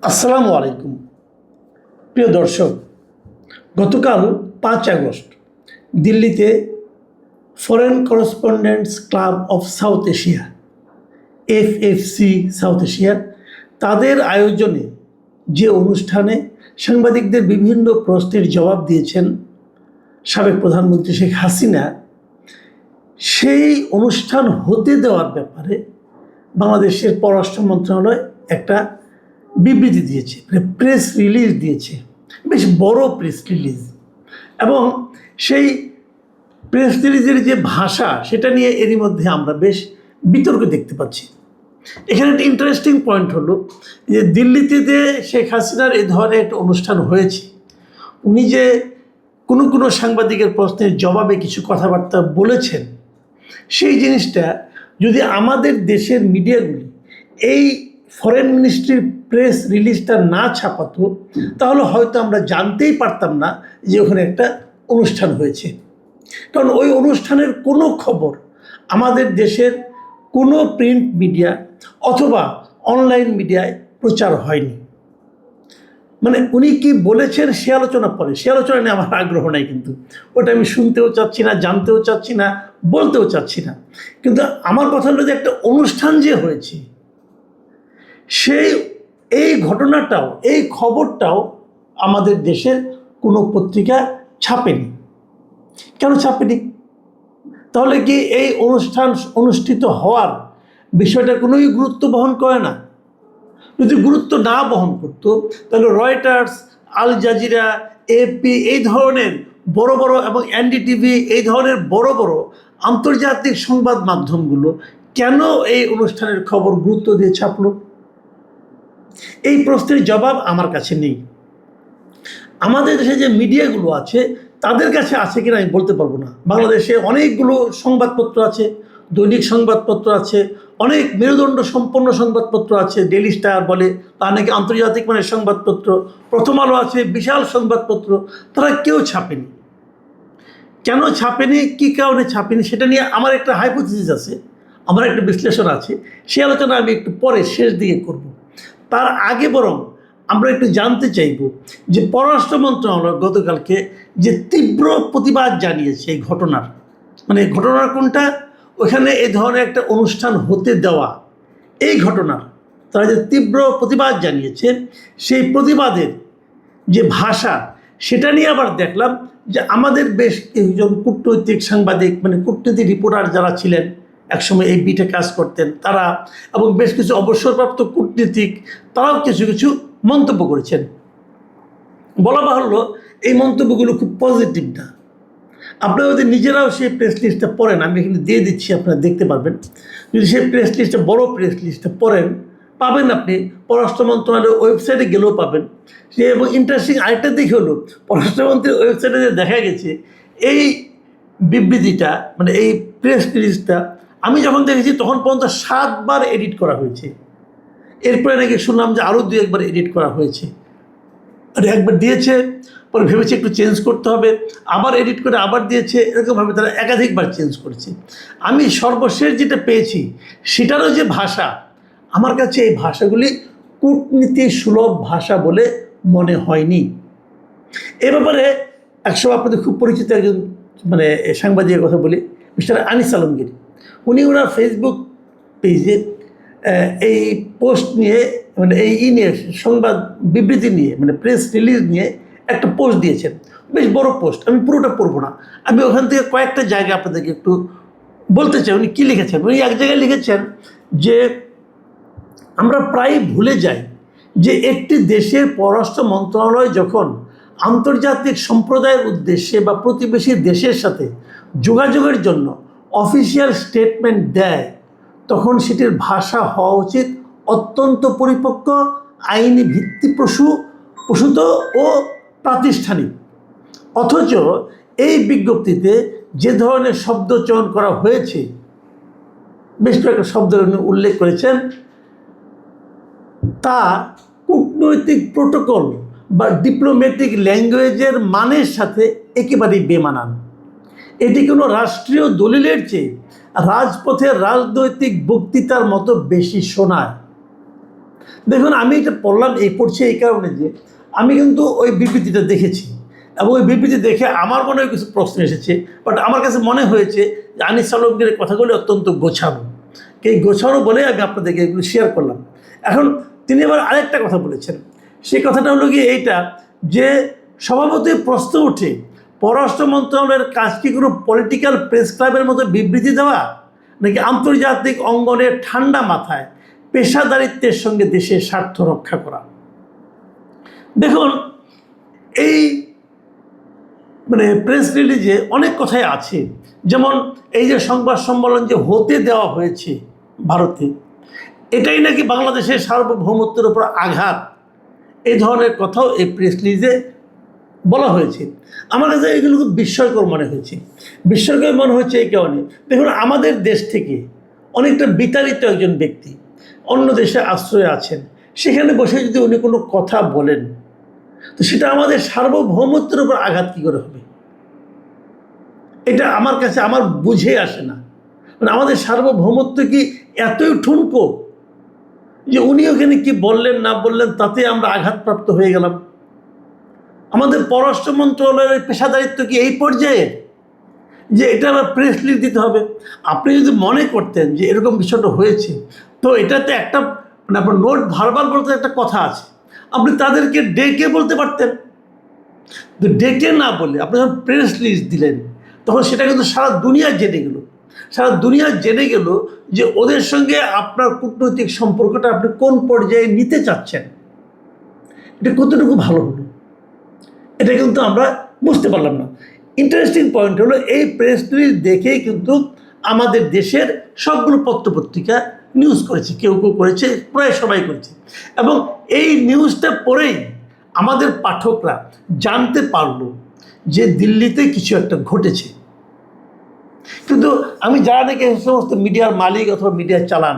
আসসালামু আলাইকুম প্রিয় দর্শক। গতকাল 5 আগস্ট দিল্লিতে foreign correspondents club of south Asia FFC south Asia তাদের আয়োজনে যে অনুষ্ঠানে সাংবাদিকদের বিভিন্ন প্রশ্নের জবাব দিয়েছেন সাবেক প্রধানমন্ত্রী শেখ হাসিনা, সেই অনুষ্ঠান হতে দেওয়ার ব্যাপারে বাংলাদেশের পররাষ্ট্র মন্ত্রণালয় একটা বিবৃতি দিয়েছে, প্রেস রিলিজ দিয়েছে, বেশ বড় প্রেস রিলিজ। এবং সেই প্রেস রিলিজের যে ভাষা সেটা নিয়ে এরই মধ্যে আমরা বেশ বিতর্ক দেখতে পাচ্ছি। এখানে একটা ইন্টারেস্টিং পয়েন্ট হলো যে দিল্লিতে যে শেখ হাসিনার এই ধরনের একটা অনুষ্ঠান হয়েছে, উনি যে কোনো সাংবাদিকের প্রশ্নের জবাবে কিছু কথাবার্তা বলেছেন, সেই জিনিসটা যদি আমাদের দেশের মিডিয়াগুলি এই ফরেন মিনিস্ট্রির প্রেস রিলিজটা না ছাপাতো, তাহলে হয়তো আমরা জানতেই পারতাম না যে ওখানে একটা অনুষ্ঠান হয়েছে। কারণ ওই অনুষ্ঠানের কোনো খবর আমাদের দেশের কোনো প্রিন্ট মিডিয়া অথবা অনলাইন মিডিয়ায় প্রচার হয়নি। মানে উনি কি বলেছেন সে আলোচনা পরে, সে আলোচনা নিয়ে আমার আগ্রহ নাই, কিন্তু ওটা আমি শুনতেও চাচ্ছি না, জানতেও চাচ্ছি না, বলতেও চাচ্ছি না। কিন্তু আমার কথা হলো যে একটা অনুষ্ঠান যে হয়েছে, এই ঘটনাটাও, এই খবরটাও আমাদের দেশের কোনো পত্রিকা ছাপেনি। কেন ছাপেনি? তাহলে কি এই অনুষ্ঠান অনুষ্ঠিত হওয়ার বিষয়টা কোনোই গুরুত্ব বহন করে না? যদি গুরুত্ব না বহন করতো, তাহলে রয়টার্স, আল জাজিরা, এপি এই ধরনের বড় বড় এবং এনডিটিভি এই ধরনের বড় বড় আন্তর্জাতিক সংবাদ মাধ্যমগুলো কেন এই অনুষ্ঠানের খবর গুরুত্ব দিয়ে ছাপলো? এই প্রশ্নের জবাব আমার কাছে নেই। আমাদের দেশে যে মিডিয়াগুলো আছে তাদের কাছে আছে কিনা আমি বলতে পারবো না। বাংলাদেশে অনেকগুলো সংবাদপত্র আছে, দৈনিক সংবাদপত্র আছে, অনেক মেরুদণ্ড সম্পন্ন সংবাদপত্র আছে, ডেইলি স্টার বলে, তা নাকি আন্তর্জাতিক মানের সংবাদপত্র, প্রথম আলো আছে, বিশাল সংবাদপত্র, তারা কেউ ছাপেনি। কেন ছাপেনি, কী কারণে ছাপেনি, সেটা নিয়ে আমার একটা হাইপোথিসিস আছে, আমার একটা বিশ্লেষণ আছে। সেই আলোচনা আমি একটু পরে শেষ দিকে করব। তার আগে বরং আমরা একটু জানতে চাইব যে পররাষ্ট্র মন্ত্রণালয় গতকালকে যে তীব্র প্রতিবাদ জানিয়েছে এই ঘটনার, মানে ঘটনার কোনটা, ওখানে এ ধরনের একটা অনুষ্ঠান হতে দেওয়া, এই ঘটনার তারা যে তীব্র প্রতিবাদ জানিয়েছে, সেই প্রতিবাদের যে ভাষা সেটা নিয়ে আবার দেখলাম যে আমাদের বেশ কিছুজন কূটনৈতিক সাংবাদিক, মানে কূটনৈতিক রিপোর্টার যারা ছিলেন, একসময় এই বিটে কাজ করতেন তারা, এবং বেশ কিছু অবসরপ্রাপ্ত কূটনীতিক, তারাও কিছু কিছু মন্তব্য করেছেন। বলা বাহুল্য এই মন্তব্যগুলো খুব পজিটিভ না। আপনারা যদি নিজেরাও সেই প্রেস লিস্টটা পড়েন, আমি এখানে দিয়ে দিচ্ছি, আপনারা দেখতে পারবেন। যদি সেই প্রেস লিস্টটা, বড় প্রেস লিস্টটা পড়েন, পাবেন আপনি পররাষ্ট্র মন্ত্রণালয়ের ওয়েবসাইটে গেলেও পাবেন। সে এবং ইন্টারেস্টিং আরেকটা দিক হলো, পররাষ্ট্রমন্ত্রীর ওয়েবসাইটে যে দেখা গেছে এই বিবৃতিটা, মানে এই প্রেস রিলিজটা আমি যখন দেখেছি তখন পর্যন্ত 7 বার এডিট করা হয়েছে। এরপরে নাকি শুনলাম যে আরও 2-1 বার এডিট করা হয়েছে। আর একবার দিয়েছে, পরে ভেবেছে একটু চেঞ্জ করতে হবে, আবার এডিট করে আবার দিয়েছে, এরকমভাবে তারা একাধিকবার চেঞ্জ করেছে। আমি সর্বশেষ যেটা পেয়েছি সেটারও যে ভাষা, আমার কাছে এই ভাষাগুলি কূটনীতি সুলভ ভাষা বলে মনে হয়নি। এ ব্যাপারে একসময় আপনাদের খুব পরিচিত একজন মানে সাংবাদিকের কথা বলি, মিস্টার আনিস আলমগীর, উনি ওনার ফেসবুক পেজে এই পোস্ট নিয়ে, মানে এই নিয়ে সংবাদ বিবৃতি নিয়ে, মানে প্রেস রিলিজ নিয়ে একটা পোস্ট দিয়েছেন, বেশ বড় পোস্ট। আমি পুরোটা পড়বো না, আমি ওখান থেকে কয়েকটা জায়গা আপনাদেরকে একটু বলতে চাই উনি কী লিখেছেন। উনি এক জায়গায় লিখেছেন যে আমরা প্রায় ভুলে যাই যে একটি দেশের পররাষ্ট্র মন্ত্রণালয় যখন আন্তর্জাতিক সম্প্রদায়ের উদ্দেশ্যে বা প্রতিবেশী দেশের সাথে যোগাযোগের জন্য অফিসিয়াল স্টেটমেন্ট দেয়, তখন সেটির ভাষা হওয়া উচিত অত্যন্ত পরিপক্ক, আইনি ভিত্তিপ্রসূত ও প্রাতিষ্ঠানিক। অথচ এই বিজ্ঞপ্তিতে যে ধরনের শব্দ চয়ন করা হয়েছে, বেশ কয়েকটা শব্দ উল্লেখ করেছেন, তা কূটনৈতিক প্রোটোকল বা ডিপ্লোম্যাটিক ল্যাঙ্গুয়েজের মানের সাথে একেবারেই বেমানান। এটি কোনো রাষ্ট্রীয় দলিলের চেয়ে রাজপথের রাজনৈতিক বক্তৃতার মতো বেশি শোনায়। দেখুন, আমি এটা পড়লাম, পড়ছি এই কারণে যে আমি কিন্তু ওই বিবৃতিটা দেখেছি, এবং ওই বিবৃতি দেখে আমার মনে কিছু প্রশ্ন এসেছে। বাট আমার কাছে মনে হয়েছে যে আনিস আলমগীরের কথাগুলি অত্যন্ত গোছানো, এই গোছানো বলে আমি আপনাদেরকে এগুলো শেয়ার করলাম। এখন তিনি আবার আরেকটা কথা বলেছেন, সেই কথাটা হলো গিয়ে এইটা যে স্বভাবতই প্রশ্ন ওঠে, পররাষ্ট্র মন্ত্রণালয়ের কাজ কি কোনো পলিটিক্যাল প্রেস ক্লাবের মতো বিবৃতি দেওয়া, নাকি আন্তর্জাতিক অঙ্গনে ঠান্ডা মাথায় পেশাদারিত্বের সঙ্গে দেশের স্বার্থ রক্ষা করা। দেখুন, এই প্রেস রিলিজে অনেক কথাই আছে, যেমন এই যে সংবাদ সম্মেলন যে হতে দেওয়া হয়েছে ভারতে, এটাই নাকি বাংলাদেশের সার্বভৌমত্বের উপর আঘাত, এই ধরনের কথাও এই প্রেস রিলিজে বলা হয়েছে। আমার কাছে এগুলো খুব বিস্ময়কর মনে হয়েছে। বিস্ময়কর মনে হচ্ছে এই কারণে, দেখুন, আমাদের দেশ থেকে অনেকটা বিতাড়িত একজন ব্যক্তি অন্য দেশে আশ্রয়ে আছেন, সেখানে বসে যদি উনি কোনো কথা বলেন, তো সেটা আমাদের সার্বভৌমত্বের উপর আঘাত কী করে হবে? এটা আমার কাছে আমার বুঝে আসে না। আমাদের সার্বভৌমত্ব কি এতই ঠুনকো যে উনি ওখানে কি বললেন না বললেন তাতে আমরা আঘাতপ্রাপ্ত হয়ে গেলাম? আমাদের পররাষ্ট্র মন্ত্রণালয়ের পেশাদারিত্ব কি এই পর্যায়ে যে এটা আবার প্রেস রিলিজ দিতে হবে? আপনি যদি মনে করতেন যে এরকম বিষয়টা হয়েছে, তো এটাতে একটা আপনার নোট ভারবার বলতে একটা কথা আছে, আপনি তাদেরকে ডেকে বলতে পারতেন। তো ডেকে না বলে আপনি যখন প্রেস রিলিজ দিলেন, তখন সেটা কিন্তু সারা দুনিয়া জেনে গেল। সারা দুনিয়া জেনে গেল যে ওদের সঙ্গে আপনার কূটনৈতিক সম্পর্কটা আপনি কোন পর্যায়ে নিতে চাচ্ছেন। এটা কতটুকু ভালো হলো, এটা কিন্তু আমরা বুঝতে পারলাম না। ইন্টারেস্টিং পয়েন্ট হলো, এই প্রেস রিলিজ দেখেই কিন্তু আমাদের দেশের সবগুলো পত্রপত্রিকা নিউজ করেছে, কেউ কেউ করেছে, প্রায় সবাই করেছে। এবং এই নিউজটা পড়েই আমাদের পাঠকরা জানতে পারলো যে দিল্লিতে কিছু একটা ঘটেছে। কিন্তু আমি যারা নাকি এই সমস্ত মিডিয়ার মালিক অথবা মিডিয়া চালান,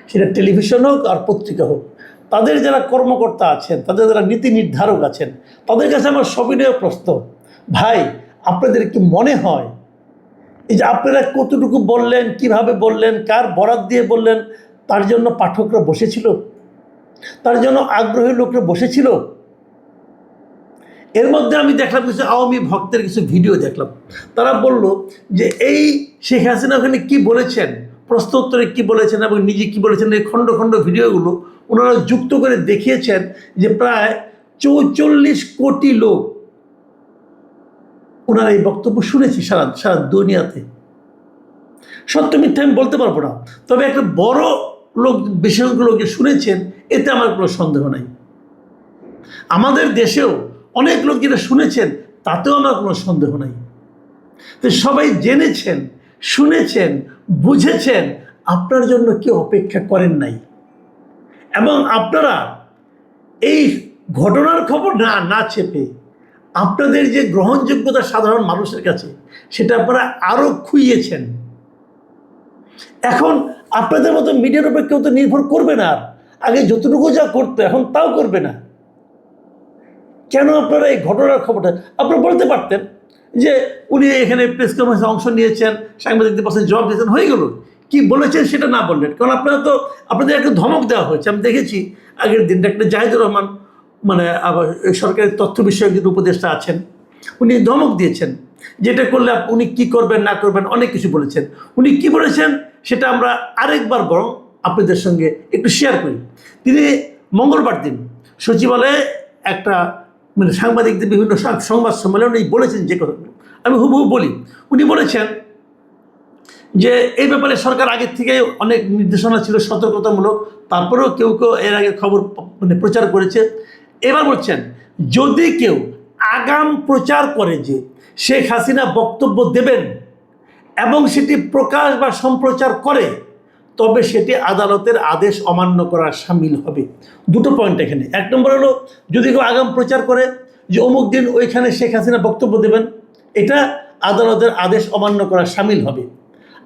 সেটা টেলিভিশন হোক আর পত্রিকা হোক, তাদের যারা কর্মকর্তা আছেন, তাদের যারা নীতি নির্ধারক আছেন, তাদের কাছে আমার সবিনয় প্রশ্ন, ভাই, আপনাদের কি মনে হয় এই যে আপনারা কতটুকু বললেন, কিভাবে বললেন, কার বরাত দিয়ে বললেন, তার জন্য পাঠকরা বসেছিল? তার জন্য আগ্রহী লোকরা বসেছিল? এর মধ্যে আমি দেখলাম কিছু আওয়ামী ভক্তের কিছু ভিডিও দেখলাম, তারা বলল যে এই শেখ হাসিনা ওখানে কী বলেছেন, প্রশ্ন উত্তরে কী বলেছেন এবং নিজে কী বলেছেন, এই খণ্ড খণ্ড ভিডিওগুলো ওনারা যুক্ত করে দেখিয়েছেন যে প্রায় 44 কোটি লোক ওনারা এই বক্তব্য শুনেছি সারা দুনিয়াতে। সত্য মিথ্যা আমি বলতে পারবো না, তবে একটা বড় লোক, বেশি সংখ্যক লোক শুনেছেন, এতে আমার কোনো সন্দেহ নাই। আমাদের দেশেও অনেক লোক যেটা শুনেছেন, তাতেও আমার কোনো সন্দেহ নাই। তো সবাই জেনেছেন, শুনেছেন, বুঝেছেন, আপনার জন্য কেউ অপেক্ষা করেন নাই। এবং আপনারা এই ঘটনার খবর না চেপে আপনাদের যে গ্রহণযোগ্যতা সাধারণ মানুষের কাছে, সেটা আপনারা আরও খুইয়েছেন। এখন আপনাদের মতো মিডিয়ার উপর কেউ তো নির্ভর করবে না, আর আগে যতটুকু যা করতো এখন তাও করবে না। কেন আপনারা এই ঘটনার খবরটা আপনারা বলতে পারতেন যে উনি এখানে প্রেস কনফারেন্সে অংশ নিয়েছেন, সাংবাদিকদের পাশে জবাব দিয়েছেন, হয়ে গেল। কি বলেছেন সেটা না বললেন, কারণ আপনাদের একটা ধমক দেওয়া হয়েছে। আমি দেখেছি আগের দিন একটা জাহিদুর রহমান, আবার সরকারের তথ্য বিষয়ক যে উপদেষ্টা আছেন, উনি ধমক দিয়েছেন, যেটা করলে উনি কি করবেন না করবেন, অনেক কিছু বলেছেন। উনি কি বলেছেন সেটা আমরা আরেকবার বরং আপনাদের সঙ্গে একটু শেয়ার করি। তিনি মঙ্গলবার দিন সচিবালয়ে একটা সাংবাদিকদের বিভিন্ন সংবাদ সম্মেলনে বলেছেন যে কথাগুলো আমি হুবহু বলি। উনি বলেছেন যে এই ব্যাপারে সরকার আগের থেকে অনেক নির্দেশনা ছিল সতর্কতামূলক, তারপরেও কেউ কেউ এর আগে খবর প্রচার করেছে। এবার বলছেন, যদি কেউ আগাম প্রচার করে যে শেখ হাসিনা বক্তব্য দেবেন এবং সেটি প্রকাশ বা সম্প্রচার করে, তবে সেটি আদালতের আদেশ অমান্য করার শামিল হবে। দুটো পয়েন্ট এখানে। এক নম্বর হলো, যদি কেউ আগাম প্রচার করে যে অমুক দিন ওইখানে শেখ হাসিনা বক্তব্য দেবেন, এটা আদালতের আদেশ অমান্য করার শামিল হবে।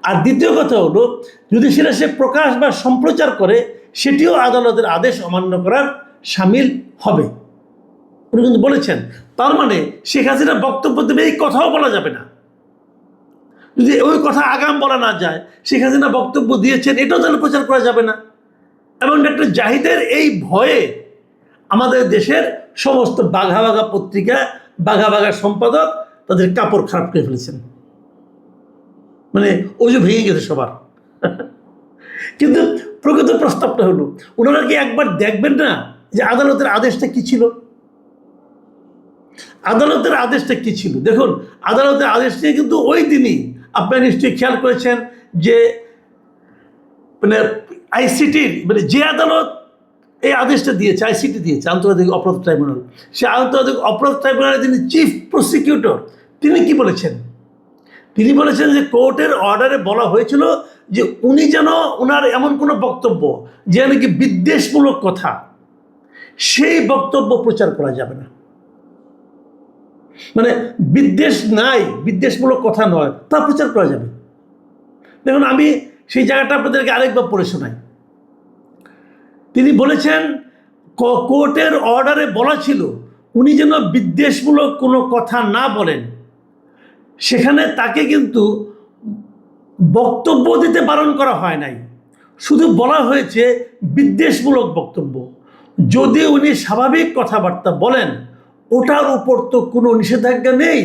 আর দ্বিতীয় কথা হলো, যদি সেটা সে প্রকাশ বা সম্প্রচার করে, সেটিও আদালতের আদেশ অমান্য করার শামিল হবে। উনি কিন্তু বলেছেন, তার মানে শেখ হাসিনা বক্তব্য দেবে এই কথাও বলা যাবে না। যদি ওই কথা আগাম বলা না যায়, শেখ হাসিনা বক্তব্য দিয়েছেন এটাও তাহলে প্রচার করা যাবে না। এবং ডক্টর জাহিদের এই ভয়ে আমাদের দেশের সমস্ত বাঘা বাঘা পত্রিকা, বাঘা বাঘা সম্পাদক তাদের কাপড় খারাপ করে ফেলেছেন, মানে অজু ভেঙে গেছে সবার। কিন্তু প্রকৃত প্রস্তাবটা হলো, ওনারা কি একবার দেখবেন না যে আদালতের আদেশটা কি ছিল? আদালতের আদেশটা কি ছিল? দেখুন, আদালতের আদেশ নিয়ে কিন্তু ওই দিনই আপনারা নিশ্চয়ই খেয়াল করেছেন যে মানে আইসিটির মানে যে আদালত এই আদেশটা দিয়েছে, আইসিটি দিয়েছে, আন্তর্জাতিক অপরাধ ট্রাইব্যুনাল, সে আন্তর্জাতিক অপরাধ ট্রাইব্যুনালের যিনি চিফ প্রসিকিউটর, তিনি কি বলেছেন? তিনি বলেছেন যে কোর্টের অর্ডারে বলা হয়েছিল যে উনি যেন ওনার এমন কোনো বক্তব্য যে নাকি বিদ্বেষমূলক কথা, সেই বক্তব্য প্রচার করা যাবে না। মানে বিদ্বেষ নাই, বিদ্বেষমূলক কথা নয়, তা প্রচার করা যাবে। দেখুন, আমি সেই জায়গাটা আপনাদেরকে আরেকবার পড়ে শোনাই। তিনি বলেছেন কোর্টের অর্ডারে বলা ছিল উনি যেন বিদ্বেষমূলক কোনো কথা না বলেন, সেখানে তাকে কিন্তু বক্তব্য দিতে বারণ করা হয় নাই, শুধু বলা হয়েছে বিদ্বেষমূলক বক্তব্য। যদি উনি স্বাভাবিক কথাবার্তা বলেন, ওটার উপর তো কোনো নিষেধাজ্ঞা নেই।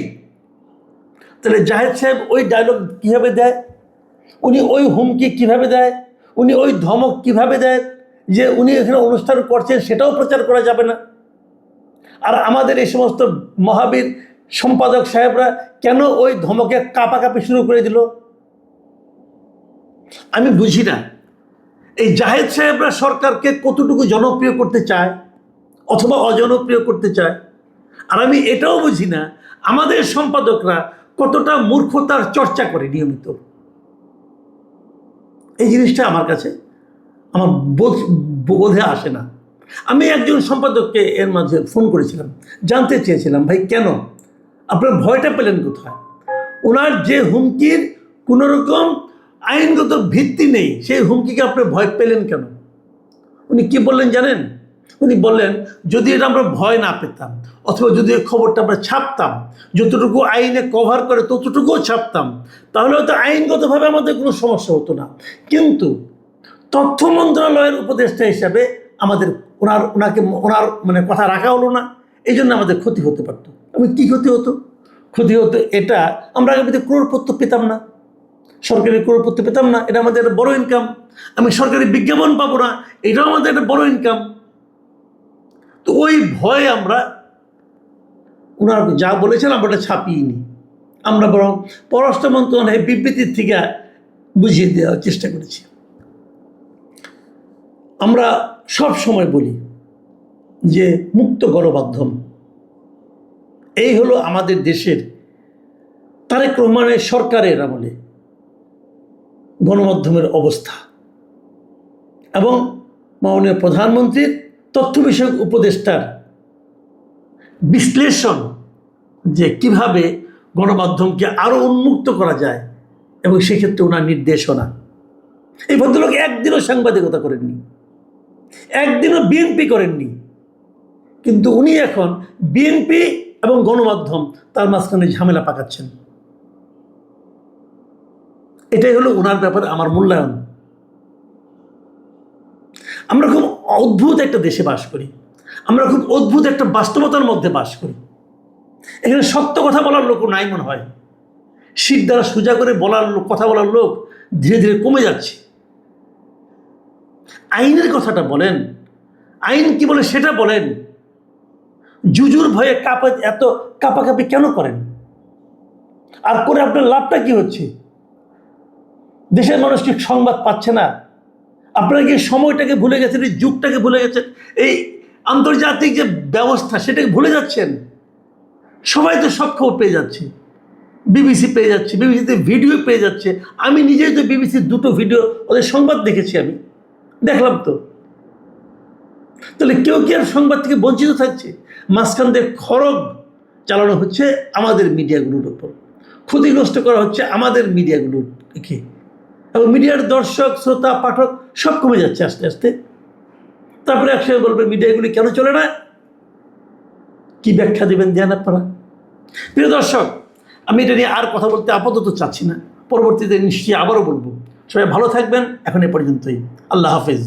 তাহলে জাহেদ সাহেব ওই ডায়লগ কীভাবে দেয়, উনি ওই হুমকি কিভাবে দেয়, উনি ওই ধমক কিভাবে দেয় যে উনি এখানে অনুষ্ঠান করছেন সেটাও প্রচার করা যাবে না? আর আমাদের এই সমস্ত মহাবীর সম্পাদক সাহেবরা কেন ওই ধমকে কাঁপাকাঁপি শুরু করে দিল? আমি বুঝি না এই জাহেদ সাহেবরা সরকারকে কতটুকু জনপ্রিয় করতে চায় অথবা অজনপ্রিয় করতে চায়। আর আমি এটাও বুঝি না আমাদের সম্পাদকরা কতটা মূর্খতার চর্চা করে নিয়মিত। এই জিনিসটা আমার কাছে আমার বোধে আসে না। আমি একজন সম্পাদককে এর মাঝে ফোন করেছিলাম, জানতে চেয়েছিলাম, ভাই কেন আপনার ভয়টা পেলেন কোথায়? ওনার যে হুমকির কোনো রকম আইনগত ভিত্তি নেই, সেই হুমকিকে আপনি ভয় পেলেন কেন? উনি কি বললেন জানেন? উনি বললেন, যদি এটা আমরা ভয় না পেতাম অথবা যদি এই খবরটা আমরা ছাপতাম, যতটুকু আইনে কভার করে ততটুকুও ছাপতাম, তাহলে হয়তো আইনগতভাবে আমাদের কোনো সমস্যা হতো না। কিন্তু তথ্য মন্ত্রণালয়ের উপদেষ্টা হিসাবে আমাদের ওনাকে মানে কথা রাখা হলো না, এই জন্য আমাদের ক্ষতি হতে পারত। কি ক্ষতি হতো? ক্ষতি হতো এটা, আমরা আগামীতে ক্রোড়পত্র পেতাম না, সরকারি ক্রোড়পত্র পেতাম না, এটা আমাদের একটা বড় ইনকাম। আমি সরকারি বিজ্ঞাপন পাবো না, এটাও আমাদের একটা বড় ইনকাম। তো ওই ভয়ে আমরা ওনারা যা বলেছেন আমরা ওটা ছাপিয়ে নিই, আমরা বরং পররাষ্ট্র মন্ত্রণালয়ের বিবৃতির থেকে বুঝিয়ে দেওয়ার চেষ্টা করেছি। আমরা সব সময় বলি যে মুক্ত গণমাধ্যম, এই হলো আমাদের দেশের তারেক রহমানের সরকারের আমলে গণমাধ্যমের অবস্থা, এবং মাননীয় প্রধানমন্ত্রীর তথ্য বিষয়ক উপদেষ্টার বিশ্লেষণ যে কিভাবে গণমাধ্যমকে আরও উন্মুক্ত করা যায়, এবং সেক্ষেত্রে ওনার নির্দেশনা। এই ভদ্রলোক একদিনও সাংবাদিকতা করেননি, একদিনও বিএনপি করেননি, কিন্তু উনি এখন বিএনপি এবং গণমাধ্যম তার মাঝখানে ঝামেলা পাকাচ্ছেন। এটাই হলো ওনার ব্যাপারে আমার মূল্যায়ন। আমরা খুব অদ্ভুত একটা দেশে বাস করি, আমরা খুব অদ্ভুত একটা বাস্তবতার মধ্যে বাস করি। এখানে সত্য কথা বলার লোক নাই মনে হয়, শীত দ্বারা সোজা করে কথা বলার লোক ধীরে ধীরে কমে যাচ্ছে। আইনের কথাটা বলেন, আইন কি বলে সেটা বলেন। জুজুর ভয়ে এত কাঁপাকাঁপি কেন করেন? আর করে আপনার লাভটা কি হচ্ছে? দেশের মানুষ কি সংবাদ পাচ্ছে না? আপনারা কি সময়টাকে ভুলে গেছেন, এই যুগটাকে ভুলে গেছেন, এই আন্তর্জাতিক যে ব্যবস্থা সেটাকে ভুলে যাচ্ছেন? সবাই তো সব খবর পেয়ে যাচ্ছে, বিবিসি পেয়ে যাচ্ছে, বিবিসিতে ভিডিও পেয়ে যাচ্ছে। আমি নিজেই তো বিবিসির 2টো ভিডিও ওদের সংবাদ দেখেছি, আমি দেখলাম তো। তাহলে কেউ কি আর সংবাদ থেকে বঞ্চিত থাকছে? মাঝখান দিয়ে খড়গ চালানো হচ্ছে আমাদের মিডিয়াগুলোর উপর, ক্ষতিগ্রস্ত করা হচ্ছে আমাদের মিডিয়াগুলোকে, এবং মিডিয়ার দর্শক শ্রোতা পাঠক সব কমে যাচ্ছে আস্তে আস্তে। তারপরে একসাথে বলবে মিডিয়াগুলি কেন চলে না? কি ব্যাখ্যা দেবেন দেন আপনারা? প্রিয় দর্শক, আমি এটা নিয়ে আর কথা বলতে আপাতত চাচ্ছি না, পরবর্তীতে নিশ্চয়ই আবারও বলবো। সবাই ভালো থাকবেন, এখন এ পর্যন্তই। আল্লাহ হাফেজ।